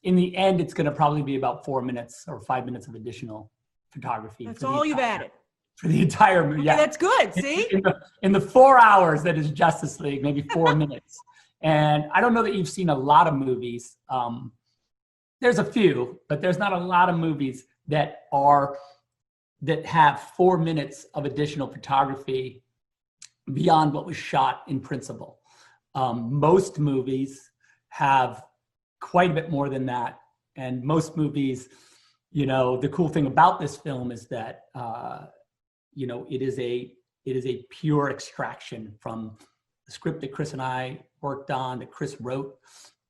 in the end, it's going to probably be about 4 minutes or 5 minutes of additional photography. That's all you've added. For the entire movie. Yeah. That's good, see? In the 4 hours that is Justice League, maybe 4 minutes. And I don't know that you've seen a lot of movies. There's a few, but there's not a lot of movies that have 4 minutes of additional photography beyond what was shot in principle. Most movies have quite a bit more than that. And most movies, you know, the cool thing about this film is that, you know, it is a pure extraction from the script that Chris and I worked on, that Chris wrote.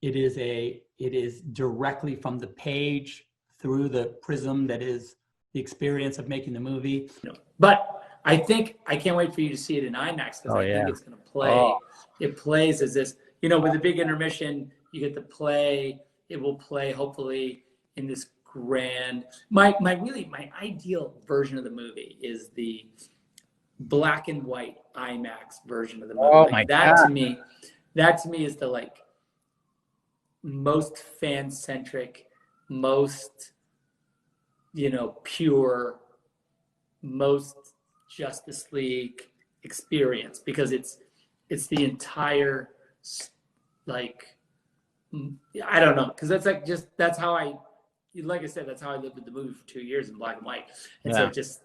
It is directly from the page through the prism that is the experience of making the movie. But I think I can't wait for you to see it in IMAX, because think it's going to play. It plays as this, you know, with a big intermission, you get to play. It will play hopefully in this grand. My ideal version of the movie is the black and white IMAX version of the movie. Oh my God. That to me is the like most fan-centric, most, you know, pure, most Justice League experience, because it's the entire, like, I don't know, because that's like that's how I lived with the movie for 2 years in black and white, and so just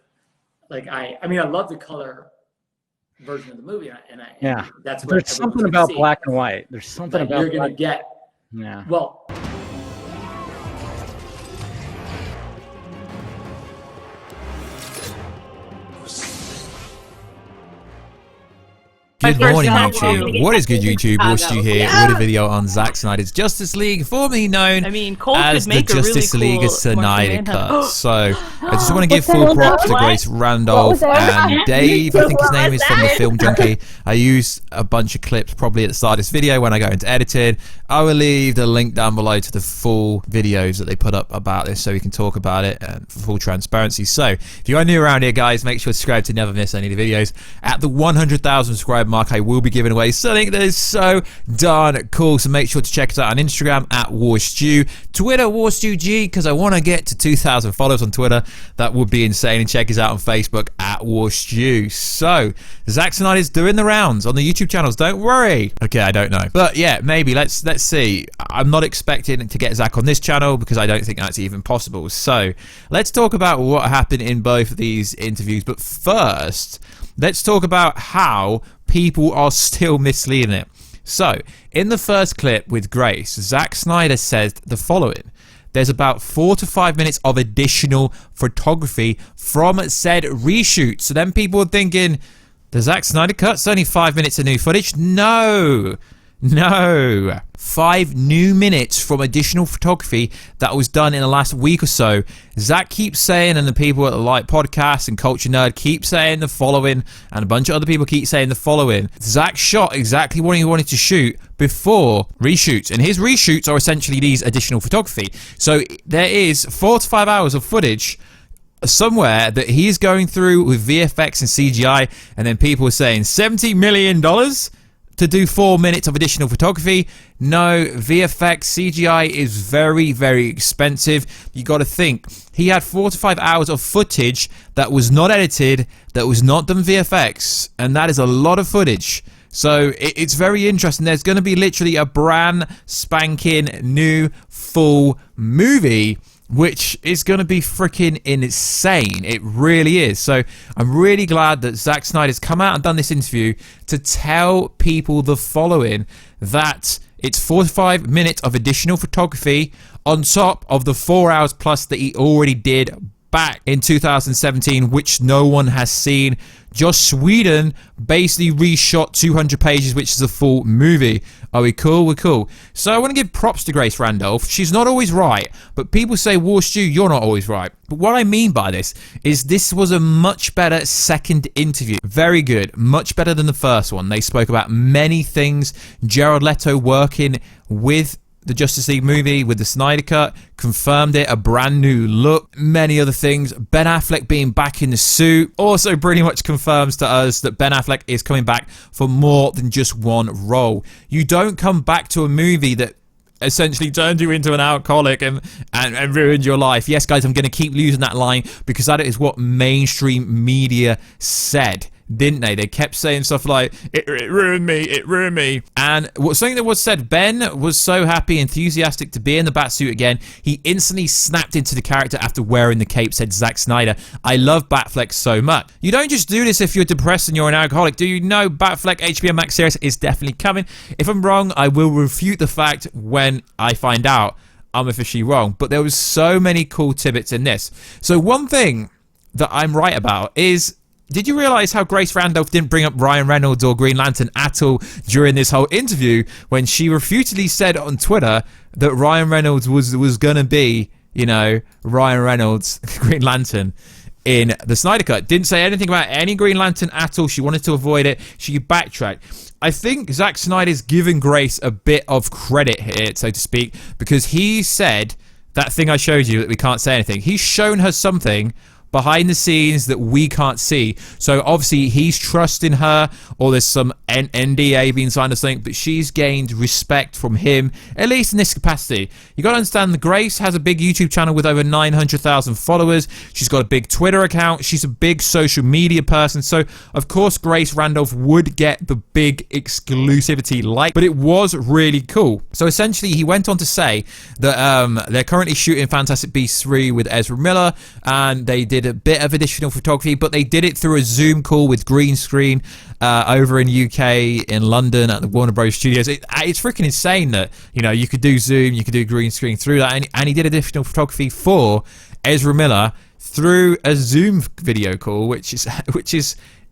like I mean I love the color version of the movie, and that's what there's something about black and white. There's something about you're gonna get. Yeah. Well. Good morning, YouTube. What is good, YouTube? Warstu here with a video on Zack Snyder's Justice League, formerly known as the Justice League Snyder Cut. So I just want to give full props to Grace Randolph and Dave, I think his name is, from the Film Junkie. I used a bunch of clips probably at the start of this video when I go into editing. I will leave the link down below to the full videos that they put up about this so we can talk about it for full transparency. So if you are new around here, guys, make sure to subscribe to never miss any of the videos. At the 100,000 subscriber mark, I will be giving away something that is so darn cool, so make sure to check us out on Instagram at Warstu, Twitter WarstuG, because I want to get to 2,000 followers on Twitter. That would be insane. And check us out on Facebook at Warstu. So Zack Snyder's doing the rounds on the YouTube channels, don't worry. Okay, I don't know, but yeah, maybe let's see. I'm not expecting to get Zack on this channel because I don't think that's even possible. So let's talk about what happened in both of these interviews, but first let's talk about how people are still misleading it. So, in the first clip with Grace, Zack Snyder says the following: there's about 4 to 5 minutes of additional photography from said reshoot. So then people are thinking, the Zack Snyder cut's only 5 minutes of new footage? No. 5 new minutes from additional photography that was done in the last week or so. Zack keeps saying, and the people at the Light Podcast and Culture Nerd keep saying the following, and a bunch of other people keep saying the following: Zack shot exactly what he wanted to shoot before reshoots, and his reshoots are essentially these additional photography. So there is 4 to 5 hours of footage somewhere that he's going through with VFX and CGI, and then people are saying $70 million to do 4 minutes of additional photography. No, VFX, CGI is very, very expensive. You got to think, he had 4 to 5 hours of footage that was not edited, that was not done VFX, and that is a lot of footage. So it's very interesting. There's going to be literally a brand spanking new full movie, which is going to be freaking insane. It really is. So I'm really glad that Zack Snyder's come out and done this interview to tell people the following: that it's 4 to 5 minutes of additional photography on top of the 4 hours plus that he already did back in 2017, which no one has seen. Joss Whedon basically reshot 200 pages, which is a full movie. Are we cool? We're cool. So I want to give props to Grace Randolph. She's not always right, but people say, Warstu, you're not always right. But what I mean by this is this was a much better second interview. Very good. Much better than the first one. They spoke about many things. Jared Leto working with the Justice League movie with the Snyder Cut, confirmed it, a brand new look, many other things. Ben Affleck being back in the suit also pretty much confirms to us that Ben Affleck is coming back for more than just one role. You don't come back to a movie that essentially turned you into an alcoholic and ruined your life. Yes, guys, I'm going to keep using that line because that is what mainstream media said, didn't they? They kept saying stuff like, it ruined me. And something that was said, Ben was so happy, enthusiastic to be in the Batsuit again. He instantly snapped into the character after wearing the cape, said Zack Snyder. I love Batfleck so much. You don't just do this if you're depressed and you're an alcoholic. Do you know Batfleck HBO Max series is definitely coming? If I'm wrong, I will refute the fact when I find out I'm officially wrong. But there was so many cool tidbits in this. So one thing that I'm right about is, did you realize how Grace Randolph didn't bring up Ryan Reynolds or Green Lantern at all during this whole interview when she refutedly said on Twitter that Ryan Reynolds was going to be, you know, Ryan Reynolds, Green Lantern in the Snyder Cut? Didn't say anything about any Green Lantern at all. She wanted to avoid it. She backtracked. I think Zack Snyder's giving Grace a bit of credit here, so to speak, because he said that thing I showed you that we can't say anything. He's shown her something behind the scenes that we can't see. So obviously he's trusting her, or there's some NDA being signed or something, but she's gained respect from him, at least in this capacity. You got to understand that Grace has a big YouTube channel with over 900,000 followers. She's got a big Twitter account. She's a big social media person. So of course Grace Randolph would get the big exclusivity but it was really cool. So essentially he went on to say that they're currently shooting Fantastic Beasts 3 with Ezra Miller, and they did a bit of additional photography, but they did it through a Zoom call with green screen over in UK, in London at the Warner Bros. Studios. It's freaking insane that, you know, you could do Zoom, you could do green screen through that, and he did additional photography for Ezra Miller through a Zoom video call, which is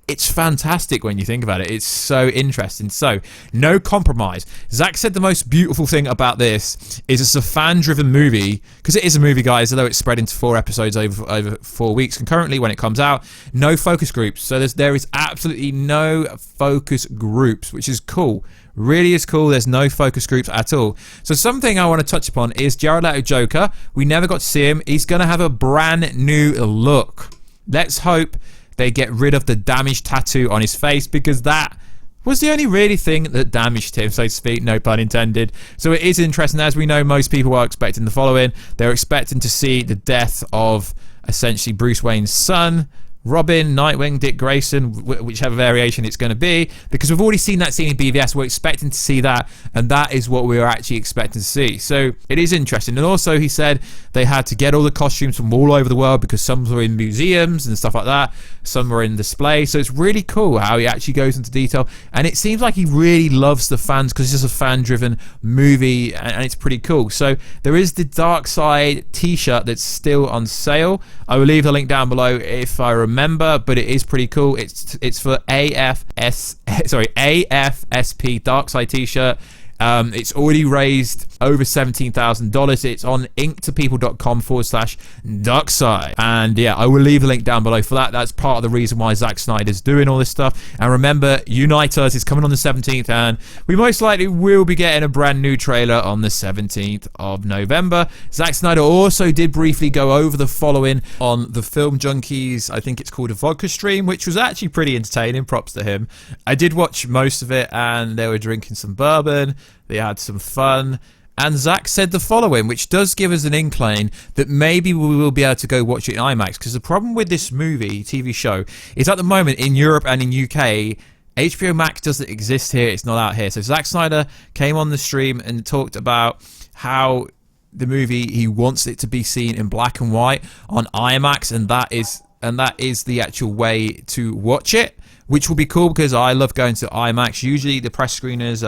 it's fantastic when you think about it. It's so interesting. So, no compromise. Zack said the most beautiful thing about this is it's a fan-driven movie, because it is a movie, guys, although it's spread into 4 episodes over 4 weeks concurrently when it comes out. No focus groups. So there is absolutely no focus groups, which is cool. Really is cool. There's no focus groups at all. So something I want to touch upon is Jared Leto Joker. We never got to see him. He's going to have a brand new look. Let's hope they get rid of the damaged tattoo on his face, because that was the only really thing that damaged him, so to speak, no pun intended. So it is interesting. As we know, most people are expecting the following. They're expecting to see the death of essentially Bruce Wayne's son, Robin, Nightwing, Dick Grayson, whichever variation it's going to be, because we've already seen that scene in BVS. We're expecting to see that, and that is what we're actually expecting to see. So it is interesting. And also he said they had to get all the costumes from all over the world, because some were in museums and stuff like that, some were in display. So it's really cool how he actually goes into detail, and it seems like he really loves the fans, because it's just a fan-driven movie, and it's pretty cool. So there is the Dark Side t-shirt that's still on sale. I will leave the link down below if I remember, but it is pretty cool. It's for AFSP Dark Side t-shirt. It's already raised over $17,000. It's on inktopeople.com/darkside. And yeah, I will leave a link down below for that. That's part of the reason why Zack Snyder's doing all this stuff. And remember, Unite Us is coming on the 17th, and we most likely will be getting a brand new trailer on the 17th of November. Zack Snyder also did briefly go over the following on the Film Junkies, I think it's called a vodka stream, which was actually pretty entertaining. Props to him. I did watch most of it, and they were drinking some bourbon. They had some fun. And Zack said the following, which does give us an inkling that maybe we will be able to go watch it in IMAX. Because the problem with this movie, TV show, is at the moment in Europe and in UK, HBO Max doesn't exist here. It's not out here. So Zack Snyder came on the stream and talked about how the movie, he wants it to be seen in black and white on IMAX. And that is the actual way to watch it, which will be cool, because I love going to IMAX. Usually the press screeners,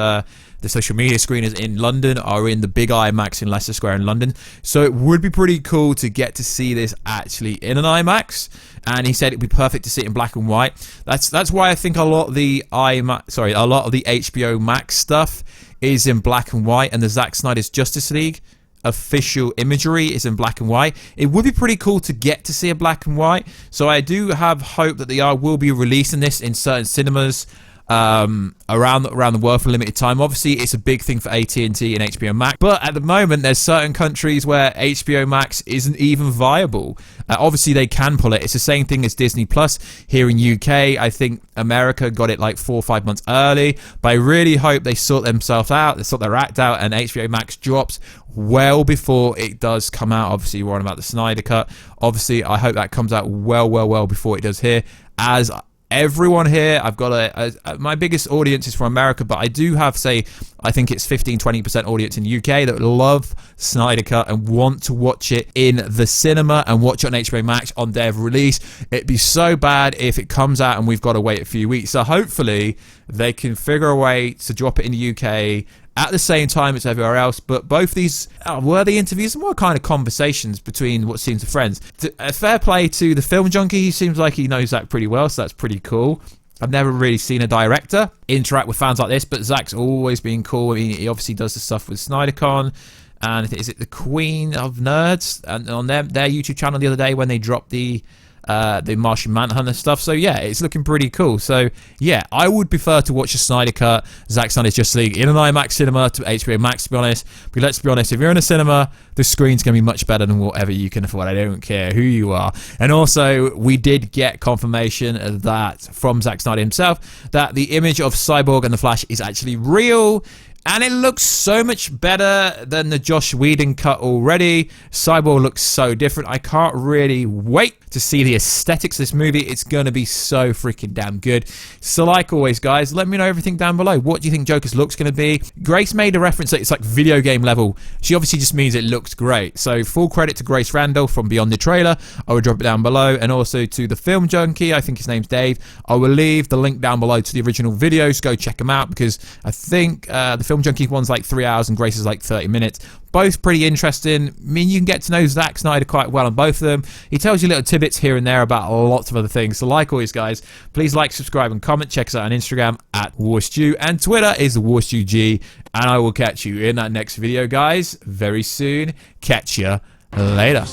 the social media screeners in London are in the big IMAX in Leicester Square in London. So it would be pretty cool to get to see this actually in an IMAX. And he said it'd be perfect to see it in black and white. That's why I think a lot of the HBO Max stuff is in black and white, and the Zack Snyder's Justice League official imagery is in black and white. It would be pretty cool to get to see a black and white. So I do have hope that they will be releasing this in certain cinemas around the world for a limited time. Obviously, it's a big thing for AT&T and HBO Max, but at the moment, there's certain countries where HBO Max isn't even viable. Obviously, they can pull it. It's the same thing as Disney Plus here in UK. I think America got it like 4 or 5 months early, but I really hope they sort themselves out, they sort their act out, and HBO Max drops well before it does come out. Obviously, we're on about the Snyder Cut. Obviously, I hope that comes out well before it does here, as everyone here, I've got my biggest audience is from America, but I do have, say, I think it's 15-20% audience in the UK that love Snyder Cut and want to watch it in the cinema and watch it on HBO Max on day of release. It'd be so bad if it comes out and we've got to wait a few weeks. So hopefully they can figure a way to drop it in the UK at the same time as everywhere else. But both these are worthy interviews and more kind of conversations between what seems to friends. A fair play to the film junkie. He seems like he knows Zach pretty well, so that's pretty cool. I've never really seen a director interact with fans like this, but Zach's always been cool. I mean, he obviously does the stuff with SnyderCon, and is it the Queen of Nerds? And on their YouTube channel the other day when they dropped the Martian Manhunter stuff. So yeah, it's looking pretty cool. So yeah, I would prefer to watch the Snyder Cut, Zack Snyder's Justice League in an IMAX cinema to HBO Max, to be honest. But let's be honest, if you're in a cinema, the screen's going to be much better than whatever you can afford. I don't care who you are. And also, we did get confirmation that from Zack Snyder himself that the image of Cyborg and the Flash is actually real. And it looks so much better than the Joss Whedon cut already. Cyborg looks so different. I can't really wait to see the aesthetics of this movie. It's going to be so freaking damn good. So like always, guys, let me know everything down below. What do you think Joker's look's going to be? Grace made a reference that it's like video game level. She obviously just means it looks great. So full credit to Grace Randall from Beyond the Trailer. I will drop it down below. And also to the Film Junkie, I think his name's Dave. I will leave the link down below to the original videos. Go check them out, because I think the Film Junkie one's like 3 hours and Grace is like 30 minutes. Both pretty interesting. I mean, you can get to know Zack Snyder quite well on both of them. He tells you little tidbits here and there about lots of other things. So like always, guys, please like, subscribe, and comment. Check us out on Instagram at Warstu, and Twitter is WarstuG. And I will catch you in that next video, guys, very soon. Catch ya later.